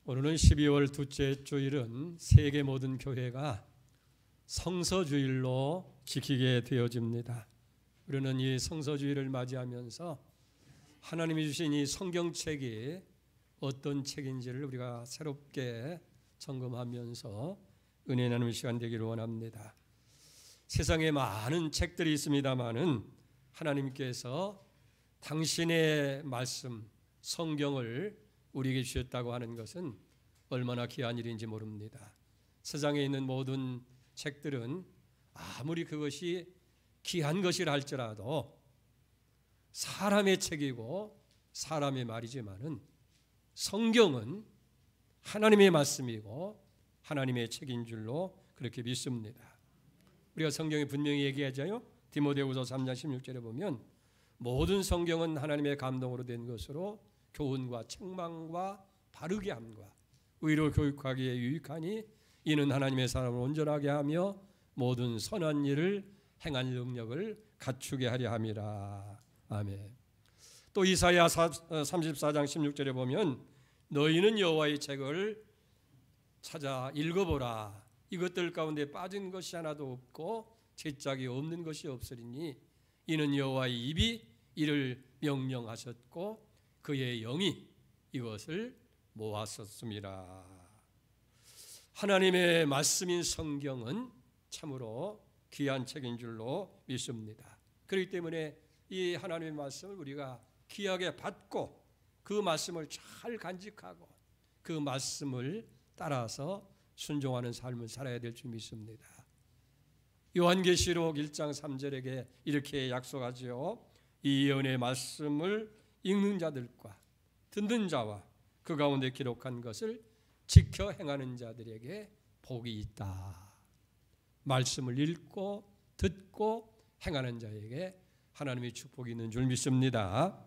오늘은 12월 둘째 주일은 세계 모든 교회가 성서주일로 지키게 되어집니다. 우리는 이 성서주일을 맞이하면서 하나님이 주신 이 성경책이 어떤 책인지를 우리가 새롭게 점검하면서 은혜 나누는 시간 되기를 원합니다. 세상에 많은 책들이 있습니다마는 하나님께서 당신의 말씀, 성경을 우리에게 주셨다고 하는 것은 얼마나 귀한 일인지 모릅니다. 세상에 있는 모든 책들은 아무리 그것이 귀한 것이라 할지라도 사람의 책이고 사람의 말이지만은 성경은 하나님의 말씀이고 하나님의 책인 줄로 그렇게 믿습니다. 우리가 성경에 분명히 얘기하잖아요. 디모데후서 3장 16절에 보면 모든 성경은 하나님의 감동으로 된 것으로 교훈과 책망과 바르게 함과 의로 교육하기에 유익하니 이는 하나님의 사람을 온전하게 하며 모든 선한 일을 행할 능력을 갖추게 하려 함이라. 아멘. 또 이사야 34장 16절에 보면 너희는 여호와의 책을 찾아 읽어보라. 이것들 가운데 빠진 것이 하나도 없고 제짝이 없는 것이 없으리니 이는 여호와의 입이 이를 명령하셨고 그의 영이 이것을 모았었습니다. 하나님의 말씀인 성경은 참으로 귀한 책인 줄로 믿습니다. 그렇기 때문에 이 하나님의 말씀을 우리가 귀하게 받고 그 말씀을 잘 간직하고 그 말씀을 따라서 순종하는 삶을 살아야 될 줄 믿습니다. 요한계시록 1장 3절에게 이렇게 약속하지요. 이 예언의 말씀을 읽는 자들과 듣는 자와 그 가운데 기록한 것을 지켜 행하는 자들에게 복이 있다. 말씀을 읽고 듣고 행하는 자에게 하나님의 축복이 있는 줄 믿습니다.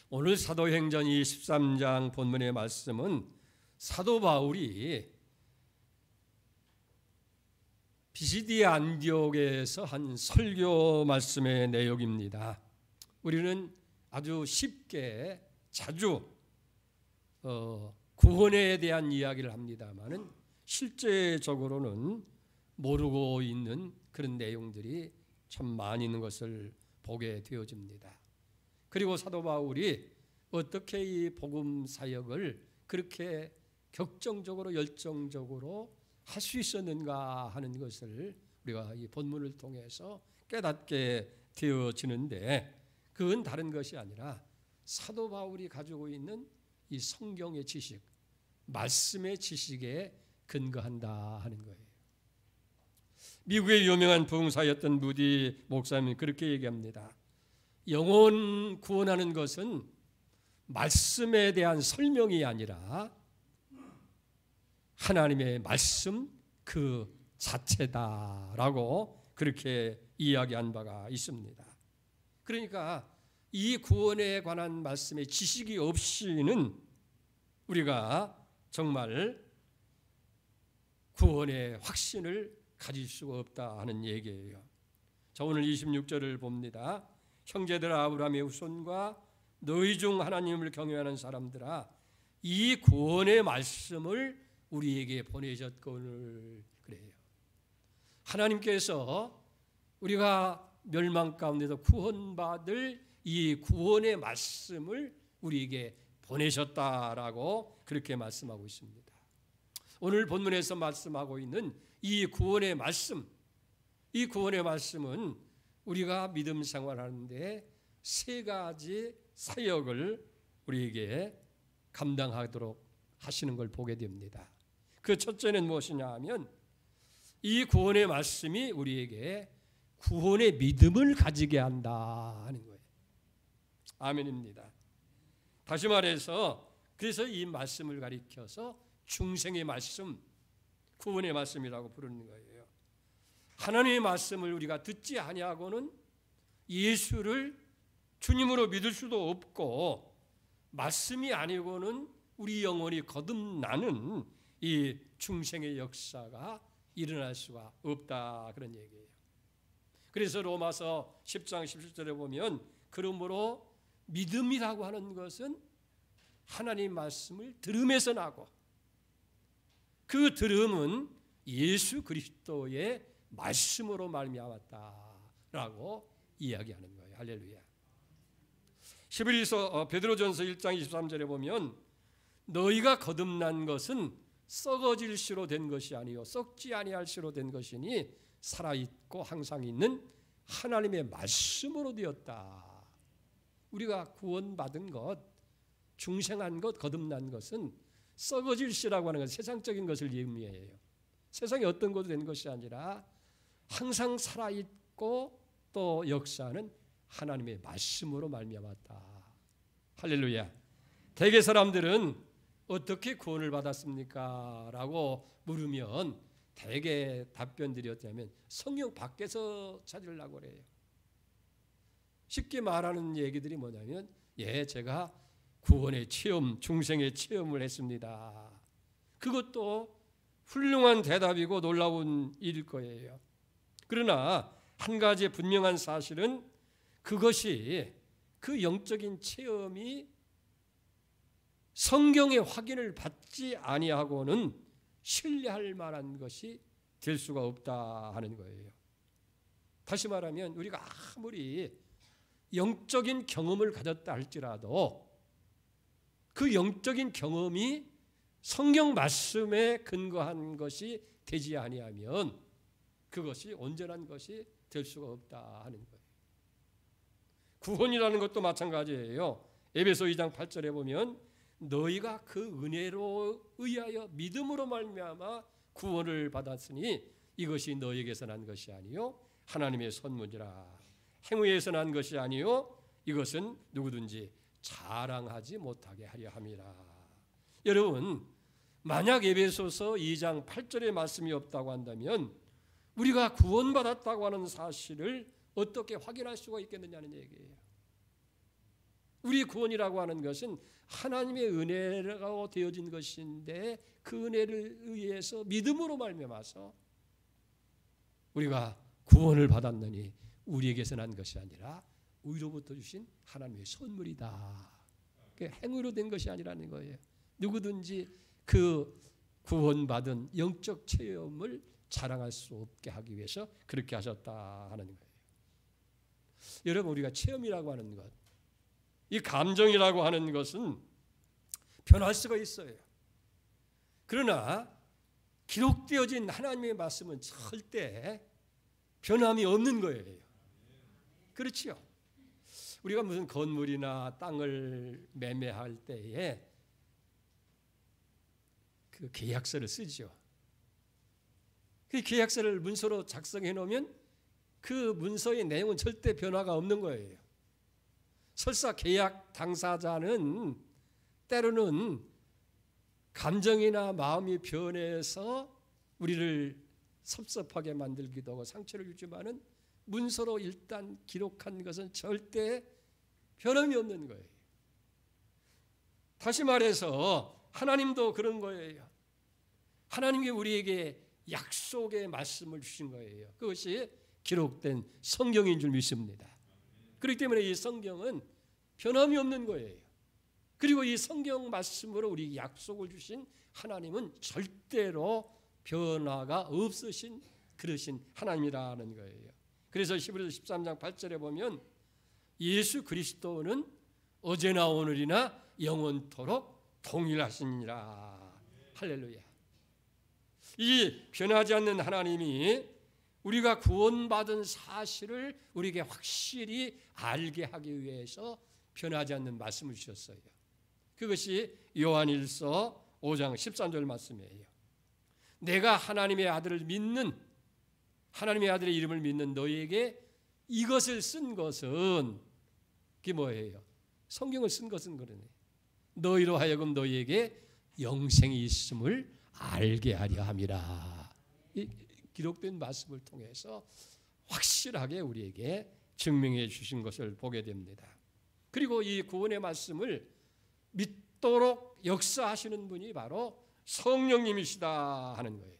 오늘 사도행전 23장 본문의 말씀은 사도 바울이 비시디아 안디옥에서 한 설교 말씀의 내용입니다. 우리는 아주 쉽게 자주 구원에 대한 이야기를 합니다마는 실제적으로는 모르고 있는 그런 내용들이 참 많이 있는 것을 보게 되어집니다. 그리고 사도 바울이 어떻게 이 복음 사역을 그렇게 격정적으로 열정적으로 할 수 있었는가 하는 것을 우리가 이 본문을 통해서 깨닫게 되어지는데 그건 다른 것이 아니라 사도 바울이 가지고 있는 이 성경의 지식, 말씀의 지식에 근거한다 하는 거예요. 미국의 유명한 부흥사였던 무디 목사님이 그렇게 얘기합니다. 영혼 구원하는 것은 말씀에 대한 설명이 아니라 하나님의 말씀 그 자체다라고 그렇게 이야기한 바가 있습니다. 그러니까 이 구원에 관한 말씀의 지식이 없이는 우리가 정말 구원의 확신을 가질 수가 없다 하는 얘기예요. 자, 오늘 26절을 봅니다. 형제들아 아브라함의 후손과 너희 중 하나님을 경외하는 사람들아 이 구원의 말씀을 우리에게 보내셨거늘 그래요. 하나님께서 우리가 멸망 가운데서 구원받을 이 구원의 말씀을 우리에게 보내셨다라고 그렇게 말씀하고 있습니다. 오늘 본문에서 말씀하고 있는 이 구원의 말씀, 이 구원의 말씀은 우리가 믿음 생활하는데 세 가지 사역을 우리에게 감당하도록 하시는 걸 보게 됩니다. 그 첫째는 무엇이냐 하면 이 구원의 말씀이 우리에게 구원의 믿음을 가지게 한다 하는 거예요. 아멘입니다. 다시 말해서 그래서 이 말씀을 가리켜서 중생의 말씀, 구원의 말씀이라고 부르는 거예요. 하나님의 말씀을 우리가 듣지 아니하고는 예수를 주님으로 믿을 수도 없고 말씀이 아니고는 우리 영혼이 거듭나는 이 중생의 역사가 일어날 수가 없다 그런 얘기예요. 그래서 로마서 10장 17절에 보면 그러므로 믿음이라고 하는 것은 하나님 말씀을 들음에서 나고, 그 들음은 예수 그리스도의 말씀으로 말미암았다라고 이야기하는 거예요. 할렐루야. 히브리서 베드로전서 1장 23절에 보면 너희가 거듭난 것은 썩어질 시로 된 것이 아니요 썩지 아니할 시로 된 것이니 살아있고 항상 있는 하나님의 말씀으로 되었다. 우리가 구원받은 것, 중생한 것, 거듭난 것은 썩어질 시라고 하는 건 세상적인 것을 의미해요. 세상에 어떤 것도 된 것이 아니라 항상 살아있고 또 역사하는 하나님의 말씀으로 말미암았다. 할렐루야. 대개 사람들은 어떻게 구원을 받았습니까? 라고 물으면 대개 답변들이 어떠냐면 성령 밖에서 찾으려고 그래요. 쉽게 말하는 얘기들이 뭐냐면 제가 구원의 체험, 중생의 체험을 했습니다. 그것도 훌륭한 대답이고 놀라운 일일 거예요. 그러나 한 가지 분명한 사실은 그것이 그 영적인 체험이 성경의 확인을 받지 아니하고는 신뢰할 만한 것이 될 수가 없다 하는 거예요. 다시 말하면 우리가 아무리 영적인 경험을 가졌다 할지라도 그 영적인 경험이 성경 말씀에 근거한 것이 되지 아니하면 그것이 온전한 것이 될 수가 없다 하는 거예요. 구원이라는 것도 마찬가지예요. 에베소 2장 8절에 보면 너희가 그 은혜로 의하여 믿음으로 말미암아 구원을 받았으니 이것이 너희에게서 난 것이 아니요 하나님의 선물이라. 행위에서 난 것이 아니요 이것은 누구든지 자랑하지 못하게 하려 함이라. 여러분, 만약 에베소서 2장 8절의 말씀이 없다고 한다면 우리가 구원받았다고 하는 사실을 어떻게 확인할 수가 있겠느냐는 얘기예요. 우리 구원이라고 하는 것은 하나님의 은혜로 되어진 것인데 그 은혜를 의해서 믿음으로 말미암아서 우리가 구원을 받았느니 우리에게서 난 것이 아니라 위로부터 주신 하나님의 선물이다. 행위로 된 것이 아니라는 거예요. 누구든지 그 구원받은 영적 체험을 자랑할 수 없게 하기 위해서 그렇게 하셨다 하는 거예요. 여러분, 우리가 체험이라고 하는 것, 이 감정이라고 하는 것은 변할 수가 있어요. 그러나 기록되어진 하나님의 말씀은 절대 변함이 없는 거예요. 그렇지요? 우리가 무슨 건물이나 땅을 매매할 때에 그 계약서를 쓰죠. 그 계약서를 문서로 작성해 놓으면 그 문서의 내용은 절대 변화가 없는 거예요. 설사 계약 당사자는 때로는 감정이나 마음이 변해서 우리를 섭섭하게 만들기도 하고 상처를 주지만은 문서로 일단 기록한 것은 절대 변함이 없는 거예요. 다시 말해서 하나님도 그런 거예요. 하나님이 우리에게 약속의 말씀을 주신 거예요. 그것이 기록된 성경인 줄 믿습니다. 그렇기 때문에 이 성경은 변함이 없는 거예요. 그리고 이 성경 말씀으로 우리 약속을 주신 하나님은 절대로 변화가 없으신 그러신 하나님이라는 거예요. 그래서 히브리서 13장 8절에 보면 예수 그리스도는 어제나 오늘이나 영원토록 동일하시니라. 할렐루야. 이 변하지 않는 하나님이 우리가 구원받은 사실을 우리에게 확실히 알게 하기 위해서 변하지 않는 말씀을 주셨어요. 그것이 요한일서 5장 13절 말씀이에요. 내가 하나님의 아들을 믿는, 하나님의 아들의 이름을 믿는 너희에게 이것을 쓴 것은, 그게 뭐예요? 성경을 쓴 것은 그러네. 너희로 하여금 너희에게 영생이 있음을 알게 하려 함이라. 이 기록된 말씀을 통해서 확실하게 우리에게 증명해 주신 것을 보게 됩니다. 그리고 이 구원의 말씀을 믿도록 역사하시는 분이 바로 성령님이시다 하는 거예요.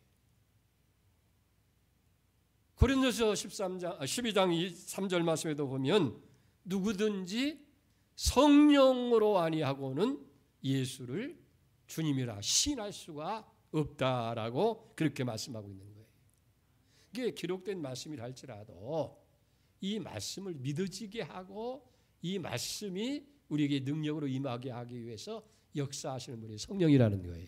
고린도서 12장 3절 말씀에도 보면 누구든지 성령으로 아니하고는 예수를 주님이라 시인할 수가 없다라고 그렇게 말씀하고 있는 거예요. 이게 기록된 말씀이라 할지라도 이 말씀을 믿어지게 하고 이 말씀이 우리에게 능력으로 임하게 하기 위해서 역사하시는 분이 성령이라는 거예요.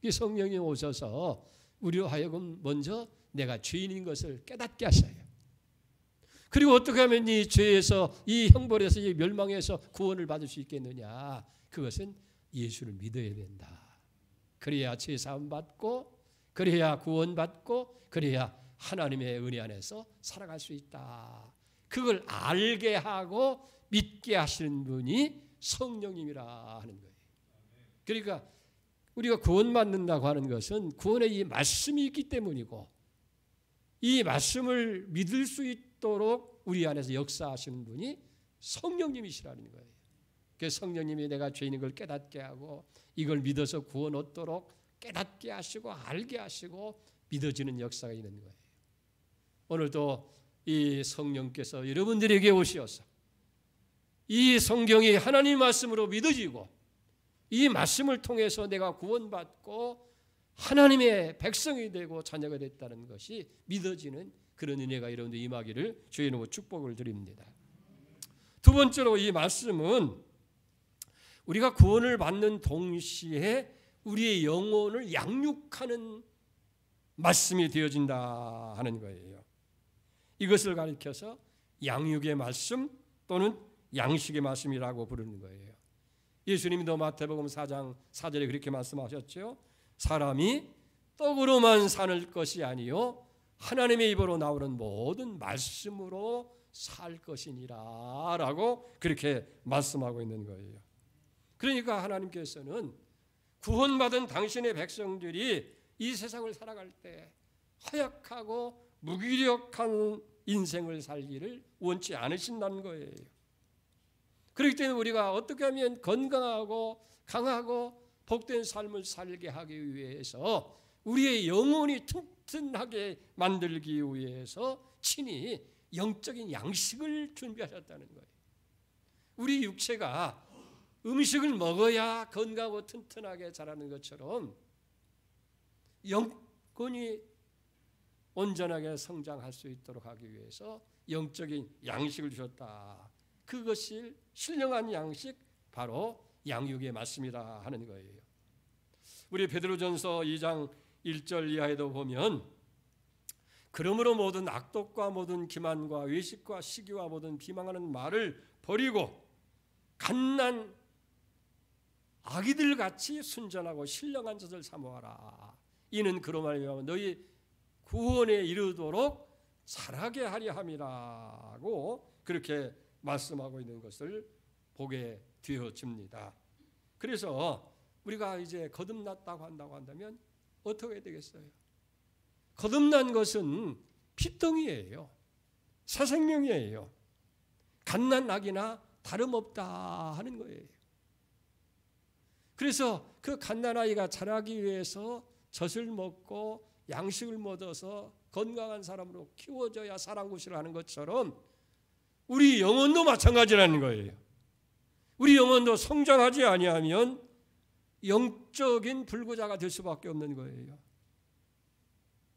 이 성령이 오셔서 우리로 하여금 먼저 내가 죄인인 것을 깨닫게 하셔요. 그리고 어떻게 하면 이 죄에서 이 형벌에서 이 멸망에서 구원을 받을 수 있겠느냐? 그것은 예수를 믿어야 된다. 그래야 죄 사함 받고 그래야 구원 받고 그래야 하나님의 은혜 안에서 살아갈 수 있다. 그걸 알게 하고 믿게 하시는 분이 성령님이라 하는 거예요. 그러니까 우리가 구원받는다고 하는 것은 구원의 이 말씀이 있기 때문이고 이 말씀을 믿을 수 있도록 우리 안에서 역사하시는 분이 성령님이시라는 거예요. 그래서 성령님이 내가 죄인인 걸 깨닫게 하고 이걸 믿어서 구원 얻도록 깨닫게 하시고 알게 하시고 믿어지는 역사가 있는 거예요. 오늘도 이 성령께서 여러분들에게 오시어서 이 성경이 하나님 말씀으로 믿어지고 이 말씀을 통해서 내가 구원받고 하나님의 백성이 되고 자녀가 됐다는 것이 믿어지는 그런 은혜가 여러분들 임하기를 주의 이름으로 축복을 드립니다. 두 번째로 이 말씀은 우리가 구원을 받는 동시에 우리의 영혼을 양육하는 말씀이 되어진다 하는 거예요. 이것을 가리켜서 양육의 말씀 또는 양식의 말씀이라고 부르는 거예요. 예수님도 마태복음 4장 4절에 그렇게 말씀하셨죠. 사람이 떡으로만 사는 것이 아니요 하나님의 입으로 나오는 모든 말씀으로 살 것이니라 라고 그렇게 말씀하고 있는 거예요. 그러니까 하나님께서는 구원받은 당신의 백성들이 이 세상을 살아갈 때 허약하고 무기력한 인생을 살기를 원치 않으신다는 거예요. 그렇기 때문에 우리가 어떻게 하면 건강하고 강하고 복된 삶을 살게 하기 위해서 우리의 영혼이 튼튼하게 만들기 위해서 친히 영적인 양식을 준비하셨다는 거예요. 우리 육체가 음식을 먹어야 건강하고 튼튼하게 자라는 것처럼 영혼이 온전하게 성장할 수 있도록 하기 위해서 영적인 양식을 주셨다. 그것이 신령한 양식 바로 양육의 말씀이라 하는 거예요. 우리 베드로전서 2장 1절 이하에도 보면 그러므로 모든 악독과 모든 기만과 외식과 시기와 모든 비방하는 말을 버리고 갓난 아기들 같이 순전하고 신령한 젖을 사모하라. 이는 그로 말미암아 너희 구원에 이르도록 자라게 하려 함이라고 그렇게 말씀하고 있는 것을 보게 되어집니다. 그래서 우리가 이제 거듭났다고 한다면 어떻게 되겠어요? 거듭난 것은 피덩이예요. 새 생명이에요. 갓난 아기나 다름없다 하는 거예요. 그래서 그 갓난 아이가 자라기 위해서 젖을 먹고 양식을 먹어서 건강한 사람으로 키워져야 사랑구실을 하는 것처럼 우리 영혼도 마찬가지라는 거예요. 우리 영혼도 성장하지 아니하면 영적인 불구자가 될 수밖에 없는 거예요.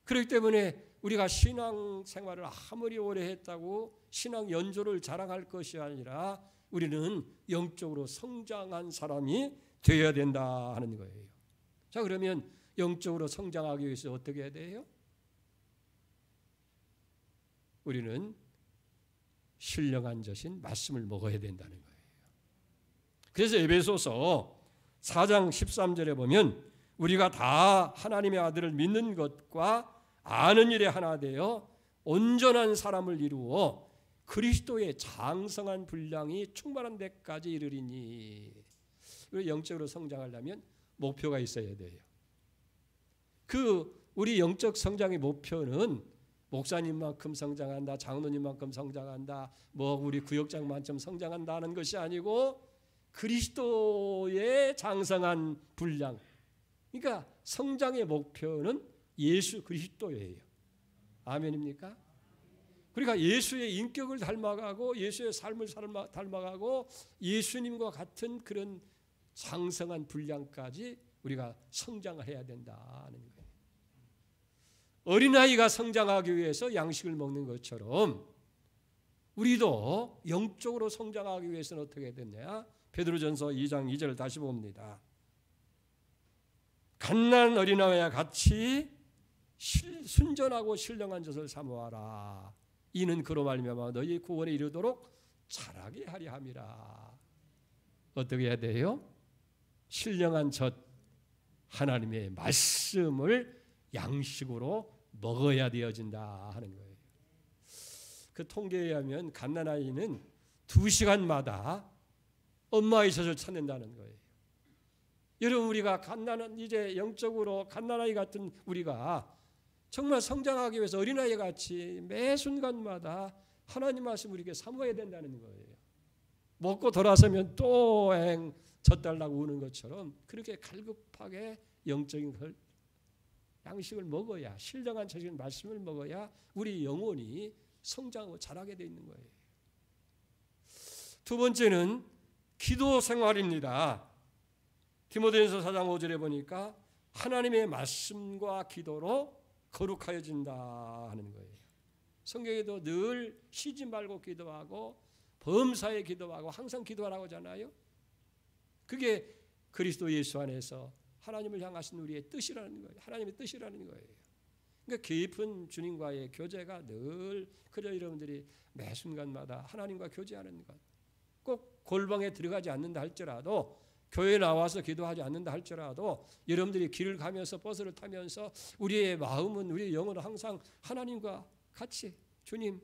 그렇기 때문에 우리가 신앙 생활을 아무리 오래 했다고 신앙 연조를 자랑할 것이 아니라 우리는 영적으로 성장한 사람이 되어야 된다 하는 거예요. 자, 그러면 영적으로 성장하기 위해서 어떻게 해야 돼요? 우리는 신령한 젖인 말씀을 먹어야 된다는 거예요. 그래서 에베소서 4장 13절에 보면 우리가 다 하나님의 아들을 믿는 것과 아는 일에 하나 되어 온전한 사람을 이루어 그리스도의 장성한 분량이 충만한 데까지 이르리니. 영적으로 성장하려면 목표가 있어야 돼요. 우리 영적 성장의 목표는 목사님만큼 성장한다, 장로님만큼 성장한다, 우리 구역장만큼 성장한다는 것이 아니고 그리스도의 장성한 분량. 그러니까 성장의 목표는 예수 그리스도예요. 아멘입니까? 그러니까 예수의 인격을 닮아가고 예수의 삶을 닮아가고 예수님과 같은 그런 장성한 분량까지 우리가 성장을 해야 된다는 거예요. 어린아이가 성장하기 위해서 양식을 먹는 것처럼 우리도 영적으로 성장하기 위해서는 어떻게 됐냐? 베드로전서 2장 2절 다시 봅니다. 갓난 어린아이와 같이 순전하고 신령한 젖을 사모하라. 이는 그로 말미암아 너희 구원에 이르도록 자라게 하려 함이라. 어떻게 해야 돼요? 신령한 젖, 하나님의 말씀을 양식으로 먹어야 되어진다 하는 거예요. 그 통계에 의하면 갓난아이는 2시간마다 엄마의 젖을 찾는다는 거예요. 여러분, 우리가 이제 영적으로 갓난아이 같은 우리가 정말 성장하기 위해서 어린아이 같이 매 순간마다 하나님 말씀 우리에게 사모해야 된다는 거예요. 먹고 돌아서면 또 젖달라고 우는 것처럼 그렇게 갈급하게 영적인 양식을 먹어야, 신령한 적인 말씀을 먹어야 우리 영혼이 성장하고 자라게 되어 있는 거예요. 두 번째는 기도 생활입니다. 디모데전서 4장 5절에 보니까 하나님의 말씀과 기도로 거룩하여진다 하는 거예요. 성경에도 늘 쉬지 말고 기도하고 범사에 기도하고 항상 기도하라고 하잖아요. 그게 그리스도 예수 안에서 하나님을 향하신 우리의 뜻이라는 거예요. 하나님의 뜻이라는 거예요. 그러니까 깊은 주님과의 교제가 늘, 그래 여러분들이 매 순간마다 하나님과 교제하는 것. 꼭 골방에 들어가지 않는다 할지라도, 교회에 나와서 기도하지 않는다 할지라도 여러분들이 길을 가면서 버스를 타면서 우리의 마음은, 우리의 영혼은 항상 하나님과 같이 주님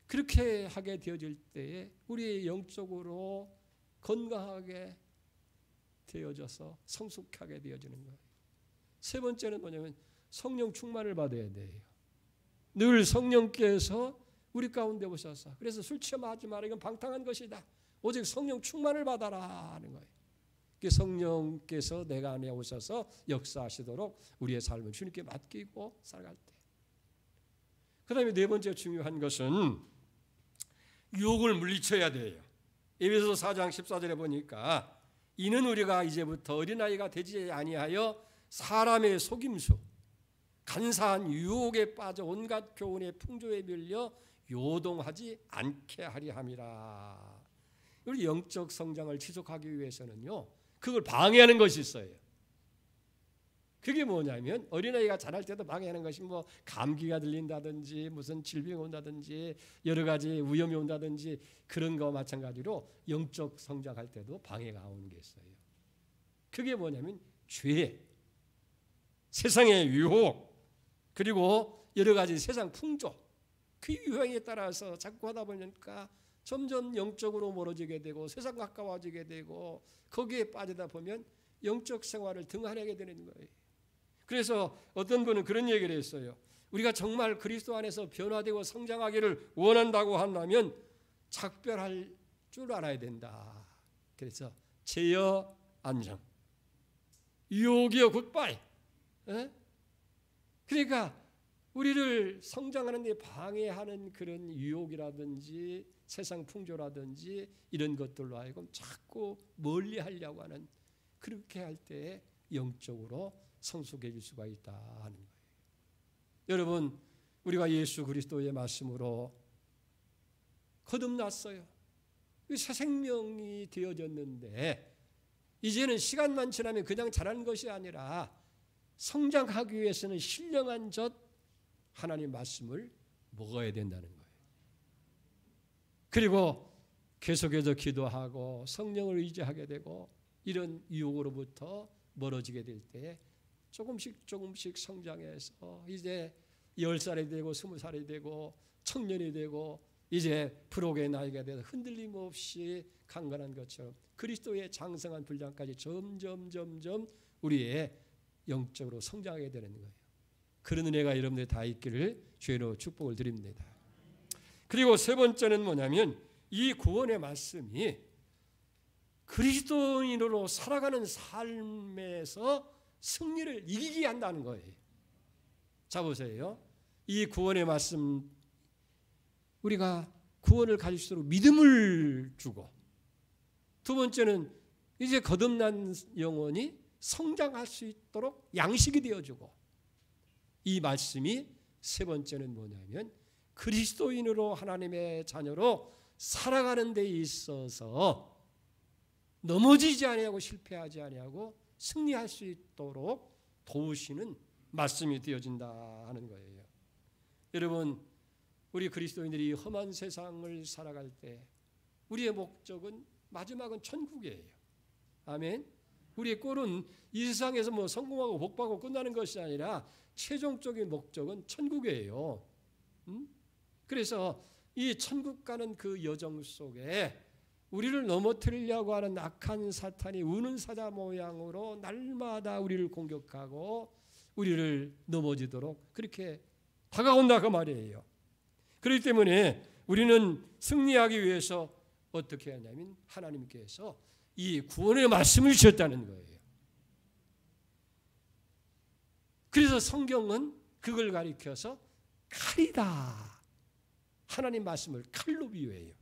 그렇게 하게 되어질 때에 우리의 영적으로 건강하게 되어져서 성숙하게 되어지는 거예요. 세 번째는 뭐냐면 성령 충만을 받아야 돼요. 늘 성령께서 우리 가운데 오셔서, 그래서 술 취하지 마라, 이건 방탕한 것이다. 오직 성령 충만을 받아라 하는 거예요. 성령께서 내가 안에 오셔서 역사하시도록 우리의 삶을 주님께 맡기고 살아갈 때. 그 다음에 네 번째 중요한 것은 유혹을 물리쳐야 돼요. 에베소서 4장 14절에 보니까 이는 우리가 이제부터 어린아이가 되지 아니하여 사람의 속임수, 간사한 유혹에 빠져 온갖 교훈의 풍조에 밀려 요동하지 않게 하려 함이라. 우리 영적 성장을 지속하기 위해서는요, 그걸 방해하는 것이 있어요. 그게 뭐냐면 어린아이가 자랄 때도 방해하는 것이 뭐 감기가 들린다든지 무슨 질병이 온다든지 여러 가지 위험이 온다든지 그런 거와 마찬가지로 영적 성장할 때도 방해가 오는 게 있어요. 그게 뭐냐면 죄, 세상의 유혹, 그리고 여러 가지 세상 풍조, 그 유행에 따라서 자꾸 하다 보니까 점점 영적으로 멀어지게 되고 세상 가까워지게 되고 거기에 빠지다 보면 영적 생활을 등한하게 되는 거예요. 그래서 어떤 분은 그런 얘기를 했어요. 우리가 정말 그리스도 안에서 변화되고 성장하기를 원한다고 한다면 작별할 줄 알아야 된다. 그래서 제어 안정, 유혹이여 굿바이. 그러니까 우리를 성장하는 데 방해하는 그런 유혹이라든지 세상 풍조라든지 이런 것들로 하여금 자꾸 멀리 하려고 하는, 그렇게 할 때 영적으로 성숙해질 수가 있다 하는 거예요. 여러분, 우리가 예수 그리스도의 말씀으로 거듭났어요. 새 생명이 되어졌는데 이제는 시간만 지나면 그냥 자라는 것이 아니라 성장하기 위해서는 신령한 젖 하나님 말씀을 먹어야 된다는 거예요. 그리고 계속해서 기도하고 성령을 의지하게 되고 이런 유혹으로부터 멀어지게 될 때 조금씩 성장해서 이제 10살이 되고 20살이 되고 청년이 되고 이제 부록의 나이가 돼서 흔들림 없이 강건한 것처럼 그리스도의 장성한 분량까지 점점 우리의 영적으로 성장하게 되는 거예요. 그런 은혜가 여러분들 다 있기를 주의로 축복을 드립니다. 그리고 세 번째는 뭐냐면 이 구원의 말씀이 그리스도인으로 살아가는 삶에서 승리를 이기게 한다는 거예요. 자 보세요. 이 구원의 말씀, 우리가 구원을 가질수록 믿음을 주고 두 번째는 이제 거듭난 영혼이 성장할 수 있도록 양식이 되어주고, 이 말씀이 세 번째는 뭐냐면 그리스도인으로 하나님의 자녀로 살아가는 데 있어서 넘어지지 아니하고 실패하지 아니하고 승리할 수 있도록 도우시는 말씀이 되어진다 하는 거예요. 여러분, 우리 그리스도인들이 험한 세상을 살아갈 때 우리의 목적은 마지막은 천국이에요. 아멘. 우리의 꼴은 이 세상에서 뭐 성공하고 복받고 끝나는 것이 아니라 최종적인 목적은 천국이에요. 그래서 이 천국 가는 그 여정 속에 우리를 넘어뜨리려고 하는 악한 사탄이 우는 사자 모양으로 날마다 우리를 공격하고 우리를 넘어지도록 그렇게 다가온다 그 말이에요. 그렇기 때문에 우리는 승리하기 위해서 어떻게 하냐면 하나님께서 이 구원의 말씀을 주셨다는 거예요. 그래서 성경은 그걸 가리켜서 칼이다. 하나님 말씀을 칼로 비유해요.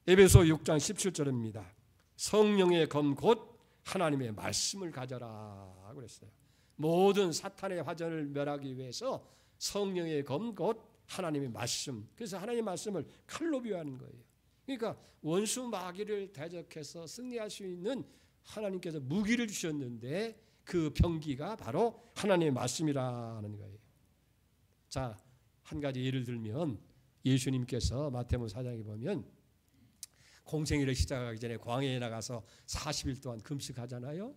에베소 6장 17절입니다. 성령의 검 곧 하나님의 말씀을 가져라 그랬어요. 모든 사탄의 화전을 멸하기 위해서 성령의 검 곧 하나님의 말씀. 그래서 하나님의 말씀을 칼로 비유하는 거예요. 그러니까 원수 마귀를 대적해서 승리할 수 있는 하나님께서 무기를 주셨는데 그 병기가 바로 하나님의 말씀이라는 거예요. 자, 한 가지 예를 들면 예수님께서 마태복음 4장에 보면 공생애를 시작하기 전에 광야에 나가서 40일 동안 금식하잖아요.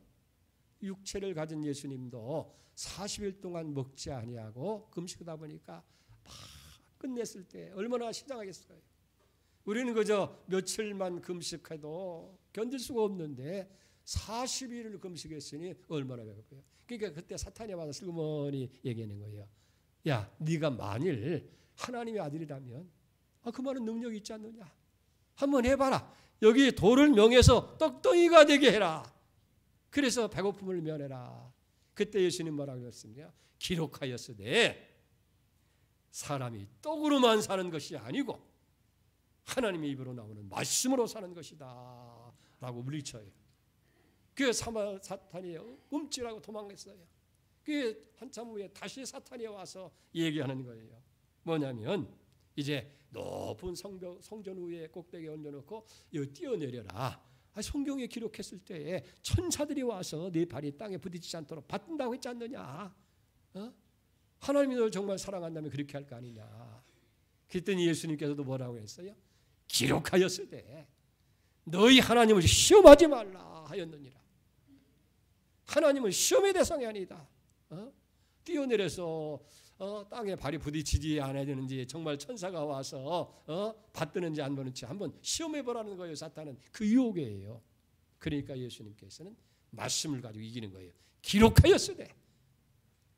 육체를 가진 예수님도 40일 동안 먹지 아니하고 금식하다 보니까 막 끝냈을 때 얼마나 시장하겠어요. 우리는 그저 며칠만 금식해도 견딜 수가 없는데 40일을 금식했으니 얼마나 배고파요. 그러니까 그때 사탄이 와서 슬그머니 얘기하는 거예요. 야, 네가 만일 하나님의 아들이라면 그 많은 능력이 있지 않느냐. 한번 해봐라. 여기 돌을 명해서 떡덩이가 되게 해라. 그래서 배고픔을 면해라. 그때 예수님 뭐라고 했습니까? 기록하였으되 사람이 떡으로만 사는 것이 아니고 하나님의 입으로 나오는 말씀으로 사는 것이다 라고 물리쳐요. 그 사탄이 움찔하고 도망갔어요. 그 한참 후에 다시 사탄이 와서 얘기하는 거예요. 뭐냐면 이제 높은 성전 위에 꼭대기에 얹어놓고 여기 뛰어내려라. 성경에 기록했을 때에 천사들이 와서 네 발이 땅에 부딪히지 않도록 받든다고 했지 않느냐. 하나님이 널 정말 사랑한다면 그렇게 할 거 아니냐. 그랬더니 예수님께서도 뭐라고 했어요? 기록하였을 때 너희 하나님을 시험하지 말라 하였느니라. 하나님은 시험의 대상이 아니다. 뛰어내려서 땅에 발이 부딪히지 않아야 되는지 정말 천사가 와서 받드는지 안 받는지 한번 시험해보라는 거예요. 사탄은 그 유혹이에요. 그러니까 예수님께서는 말씀을 가지고 이기는 거예요. 기록하였으되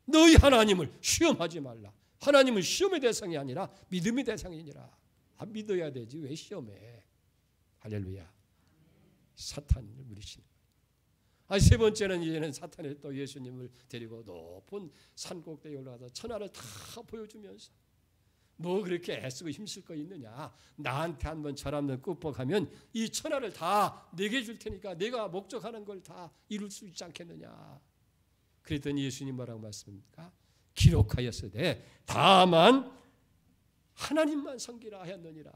너희 하나님을 시험하지 말라. 하나님은 시험의 대상이 아니라 믿음의 대상이니라. 안 믿어야 되지 왜 시험해. 할렐루야. 사탄을 물리치는 거예요. 세 번째는 이제는 사탄이 또 예수님을 데리고 높은 산 꼭대기에 올라가서 천하를 다 보여주면서 뭐 그렇게 애쓰고 힘쓸 거 있느냐. 나한테 한번 저람들 꾹뻑하면 이 천하를 다 내게 줄 테니까 내가 목적하는 걸 다 이룰 수 있지 않겠느냐. 그랬더니 예수님 뭐라고 말씀합니까? 기록하였으되 다만 하나님만 섬기라 하였느니라.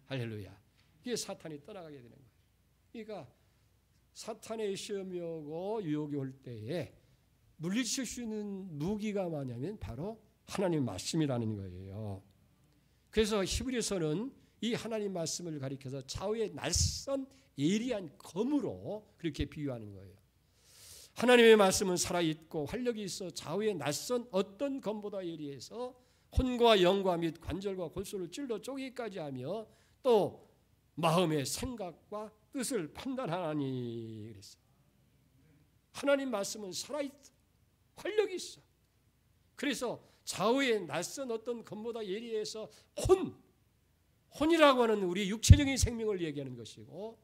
할렐루야. 이게 사탄이 떠나가게 되는 거예요. 그러니까 사탄의 시험이 오고 유혹이 올 때에 물리칠 수 있는 무기가 뭐냐면 바로 하나님 말씀이라는 거예요. 그래서 히브리서는 이 하나님 말씀을 가리켜서 좌우의 낯선 예리한 검으로 그렇게 비유하는 거예요. 하나님의 말씀은 살아있고 활력이 있어 좌우의 낯선 어떤 검보다 예리해서 혼과 영과 및 관절과 골수를 찔러 쪼개기까지 하며 또 마음의 생각과 뜻을 판단하니 그랬어요. 하나님 말씀은 살아있다. 활력이 있어. 그래서 좌우의 낯선 어떤 검보다 예리해서 혼이라고 하는 우리 육체적인 생명을 얘기하는 것이고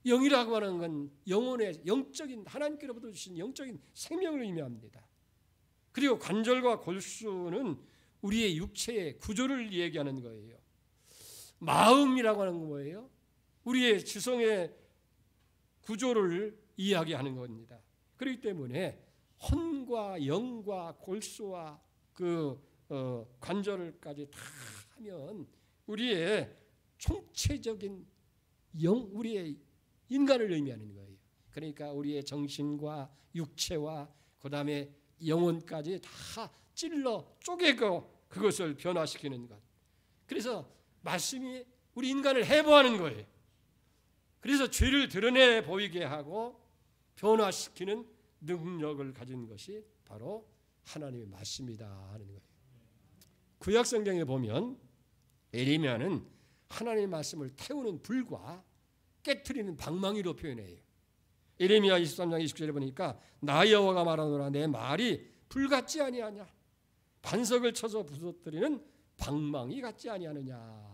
영이라고 하는 건 영혼의 영적인 하나님께로부터 주신 영적인 생명을 의미합니다. 그리고 관절과 골수는 우리의 육체의 구조를 얘기하는 거예요. 마음이라고 하는 건 뭐예요? 우리의 지성의 구조를 이야기하는 겁니다. 그렇기 때문에 혼과 영과 골수와 그 관절까지 다 하면 우리의 총체적인 우리의 인간을 의미하는 거예요. 그러니까 우리의 정신과 육체와 그다음에 영혼까지 다 찔러 쪼개고 그것을 변화시키는 것. 그래서 말씀이 우리 인간을 해부하는 거예요. 그래서 죄를 드러내 보이게 하고 변화시키는 능력을 가진 것이 바로 하나님의 말씀이다 하는 거예요. 구약 성경에 보면 에레미야는 하나님의 말씀을 태우는 불과 깨트리는 방망이로 표현해요. 에레미야 23장 29절에 보니까 나 여호와가 말하노라 내 말이 불 같지 아니하냐 반석을 쳐서 부서뜨리는 방망이 같지 아니하느냐.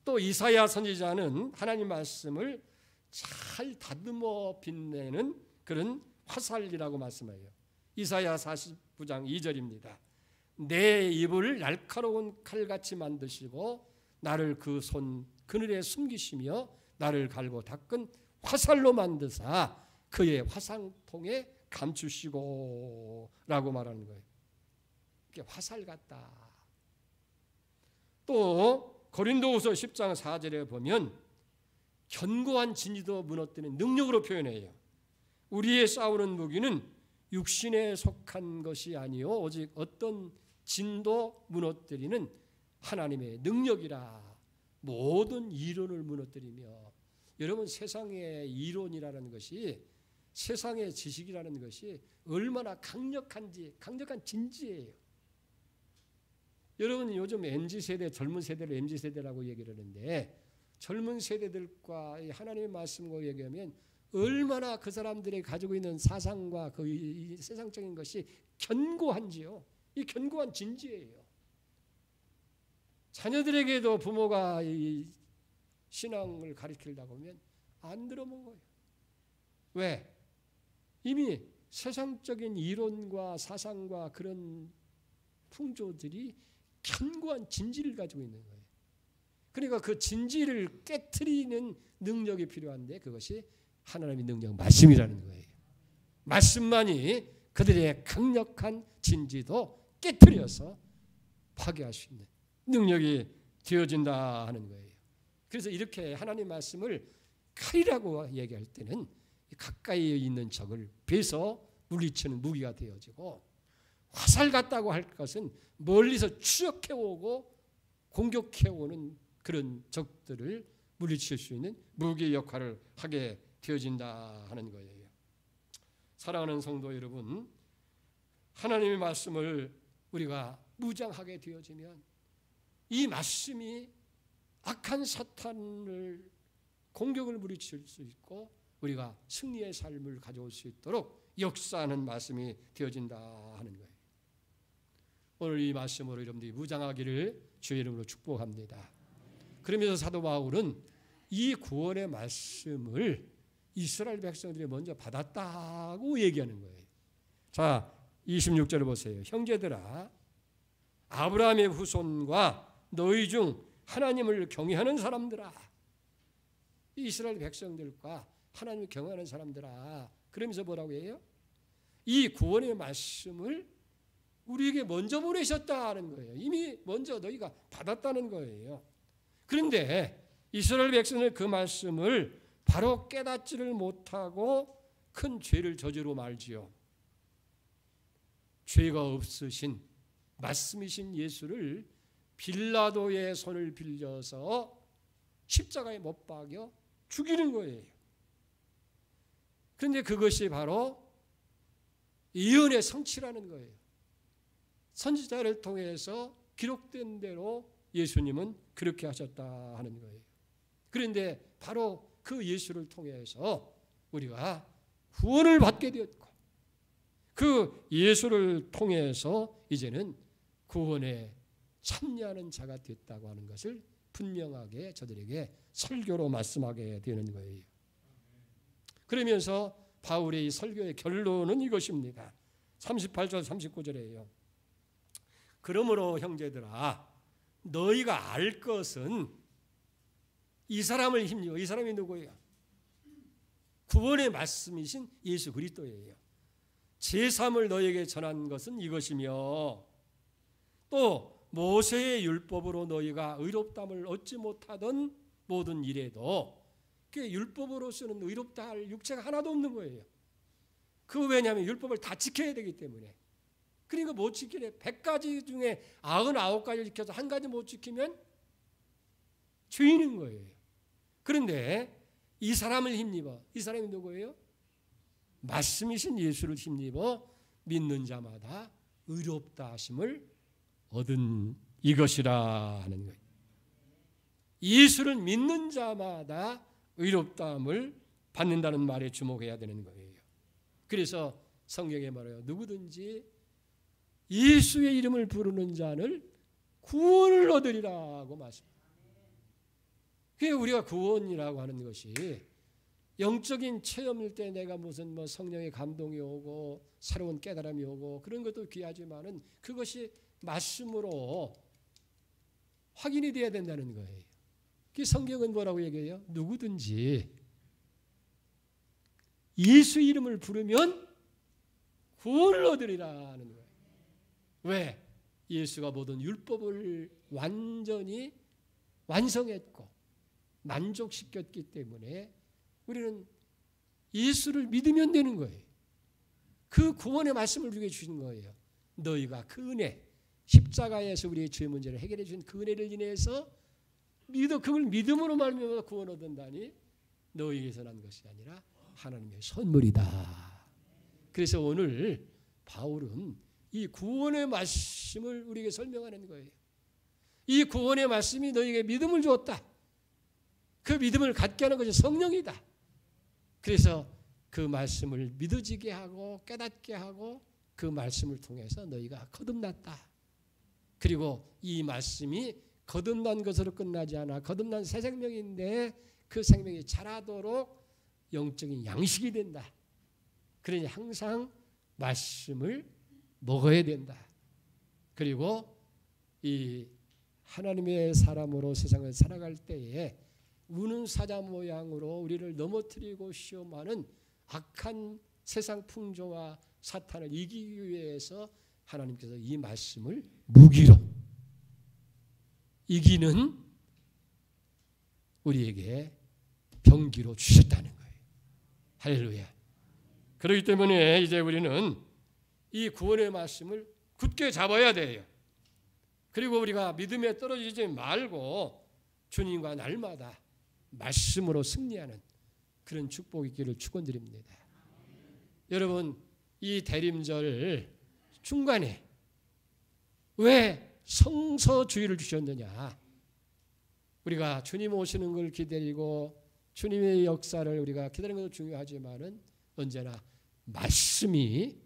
또 이사야 선지자는 하나님 말씀을 잘 다듬어 빛내는 그런 화살이라고 말씀해요. 이사야 49장 2절입니다. 내 입을 날카로운 칼같이 만드시고 나를 그 손 그늘에 숨기시며 나를 갈고 닦은 화살로 만드사 그의 화상통에 감추시고 라고 말하는 거예요. 이게 화살 같다. 또 고린도후서 10장 4절에 보면 견고한 진리도 무너뜨리는 능력으로 표현해요. 우리의 싸우는 무기는 육신에 속한 것이 아니요 오직 어떤 진도 무너뜨리는 하나님의 능력이라. 모든 이론을 무너뜨리며, 여러분 세상의 이론이라는 것이, 세상의 지식이라는 것이 얼마나 강력한지, 강력한 진지예요. 여러분 요즘 MZ세대, 젊은 세대를 MZ세대라고 얘기를 하는데, 젊은 세대들과 하나님의 말씀과 얘기하면 얼마나 그 사람들이 가지고 있는 사상과 그 세상적인 것이 견고한지요. 이 견고한 진지예요. 자녀들에게도 부모가 이 신앙을 가르치려다 보면 안 들어먹어요. 왜? 이미 세상적인 이론과 사상과 그런 풍조들이 견고한 진지를 가지고 있는 거예요. 그러니까 그 진지를 깨트리는 능력이 필요한데 그것이 하나님의 능력, 말씀이라는 거예요. 말씀만이 그들의 강력한 진지도 깨트려서 파괴할 수 있는 능력이 되어진다 하는 거예요. 그래서 이렇게 하나님 말씀을 칼이라고 얘기할 때는 가까이 있는 적을 베서 물리치는 무기가 되어지고, 화살 같다고 할 것은 멀리서 추적해오고 공격해오는 그런 적들을 물리칠 수 있는 무기 역할을 하게 되어진다 하는 거예요. 사랑하는 성도 여러분, 하나님의 말씀을 우리가 무장하게 되어지면 이 말씀이 악한 사탄을 공격을 물리칠 수 있고 우리가 승리의 삶을 가져올 수 있도록 역사하는 말씀이 되어진다 하는 거예요. 오늘 이 말씀으로 여러분들이 무장하기를 주의 이름으로 축복합니다. 그러면서 사도 바울은 이 구원의 말씀을 이스라엘 백성들이 먼저 받았다고 얘기하는 거예요. 자, 26절을 보세요. 형제들아, 아브라함의 후손과 너희 중 하나님을 경외하는 사람들아, 이스라엘 백성들과 하나님을 경외하는 사람들아, 그러면서 뭐라고 해요? 이 구원의 말씀을 우리에게 먼저 보내셨다는 거예요. 이미 먼저 너희가 받았다는 거예요. 그런데 이스라엘 백성은 그 말씀을 바로 깨닫지를 못하고 큰 죄를 저지르고 말지요. 죄가 없으신 말씀이신 예수를 빌라도의 손을 빌려서 십자가에 못 박여 죽이는 거예요. 그런데 그것이 바로 예언의 성취라는 거예요. 선지자를 통해서 기록된 대로 예수님은 그렇게 하셨다 하는 거예요. 그런데 바로 그 예수를 통해서 우리가 구원을 받게 되었고, 그 예수를 통해서 이제는 구원에 참여하는 자가 됐다고 하는 것을 분명하게 저들에게 설교로 말씀하게 되는 거예요. 그러면서 바울의 이 설교의 결론은 이것입니다. 38절 39절이에요. 그러므로 형제들아, 너희가 알 것은 이 사람을 힘입어. 이 사람이 누구예요? 구원의 말씀이신 예수 그리스도예요. 제3을 너에게 전한 것은 이것이며 또 모세의 율법으로 너희가 의롭다함을 얻지 못하던 모든 일에도 그 율법으로서는 의롭다 할 육체가 하나도 없는 거예요. 그 왜냐하면 율법을 다 지켜야 되기 때문에. 그러니까 못 지키래. 100가지 중에 99가지를 지켜서 한 가지 못 지키면 죄인인 거예요. 그런데 이 사람을 힘입어. 이 사람이 누구예요? 말씀이신 예수를 힘입어 믿는 자마다 의롭다 하심을 얻은 이것이라 하는 거예요. 예수를 믿는 자마다 의롭다함을 받는다는 말에 주목해야 되는 거예요. 그래서 성경에 말해요. 누구든지 예수의 이름을 부르는 자는 구원을 얻으리라고 말씀합니다. 그게 우리가 구원이라고 하는 것이 영적인 체험일 때 내가 무슨 성령의 감동이 오고 새로운 깨달음이 오고 그런 것도 귀하지만은 그것이 말씀으로 확인이 돼야 된다는 거예요. 그 성경은 뭐라고 얘기해요? 누구든지 예수 이름을 부르면 구원을 얻으리라 하는 거예요. 왜? 예수가 모든 율법을 완전히 완성했고 만족시켰기 때문에 우리는 예수를 믿으면 되는 거예요. 그 구원의 말씀을 우리에게 주신 거예요. 너희가 그 은혜, 십자가에서 우리의 죄 문제를 해결해 주신 그 은혜를 인해서 그걸 믿음으로 말미암아 구원 얻는다니 너희에게서 난 것이 아니라 하나님의 선물이다. 그래서 오늘 바울은 이 구원의 말씀을 우리에게 설명하는 거예요. 이 구원의 말씀이 너희에게 믿음을 주었다. 그 믿음을 갖게 하는 것이 성령이다. 그래서 그 말씀을 믿어지게 하고 깨닫게 하고 그 말씀을 통해서 너희가 거듭났다. 그리고 이 말씀이 거듭난 것으로 끝나지 않아 거듭난 새 생명인데 그 생명이 자라도록 영적인 양식이 된다. 그러니 항상 말씀을 먹어야 된다. 그리고 이 하나님의 사람으로 세상을 살아갈 때에 우는 사자 모양으로 우리를 넘어뜨리고 시험하는 악한 세상 풍조와 사탄을 이기기 위해서 하나님께서 이 말씀을 무기로 이기는 우리에게 병기로 주셨다는 거예요. 할렐루야. 그렇기 때문에 이제 우리는 이 구원의 말씀을 굳게 잡아야 돼요. 그리고 우리가 믿음에 떨어지지 말고 주님과 날마다 말씀으로 승리하는 그런 축복이 있기를 축원드립니다. 여러분 이 대림절 중간에 왜 성서주의를 주셨느냐? 우리가 주님 오시는 걸 기다리고 주님의 역사를 우리가 기다리는 것도 중요하지만은 언제나 말씀이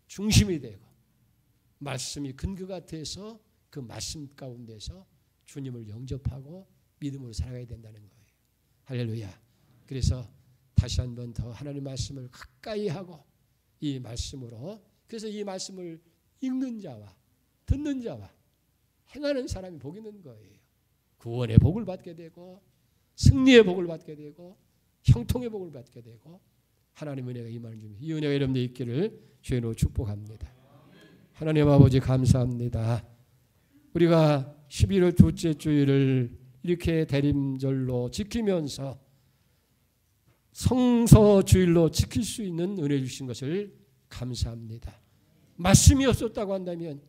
중심이 되고 말씀이 근거가 돼서 그 말씀 가운데서 주님을 영접하고 믿음으로 살아가야 된다는 거예요. 할렐루야. 그래서 다시 한 번 더 하나님 말씀을 가까이 하고 이 말씀으로 그래서 이 말씀을 읽는 자와 듣는 자와 행하는 사람이 복 있는 거예요. 구원의 복을 받게 되고 승리의 복을 받게 되고 형통의 복을 받게 되고 하나님 은혜가 임하는 중입니다. 이 은혜가 여러분들 있기를 주님으로 축복합니다. 하나님 아버지 감사합니다. 우리가 11월 둘째 주일을 이렇게 대림절로 지키면서 성서주일로 지킬 수 있는 은혜 주신 것을 감사합니다. 말씀이 없었다고 한다면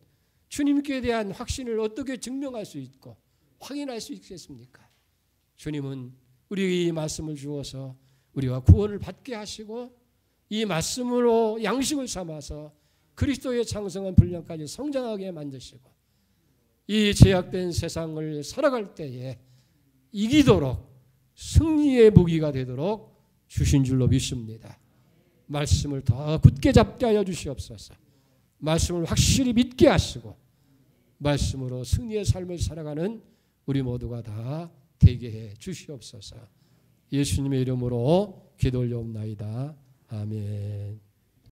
주님께 대한 확신을 어떻게 증명할 수 있고 확인할 수 있겠습니까? 주님은 우리에게 이 말씀을 주어서 우리가 구원을 받게 하시고 이 말씀으로 양식을 삼아서 그리스도의 장성한 분량까지 성장하게 만드시고 이 제약된 세상을 살아갈 때에 이기도록 승리의 무기가 되도록 주신 줄로 믿습니다. 말씀을 더 굳게 잡게 하여 주시옵소서. 말씀을 확실히 믿게 하시고 말씀으로 승리의 삶을 살아가는 우리 모두가 다 되게 해 주시옵소서. 예수님의 이름으로 기도 올려옵나이다. 아멘.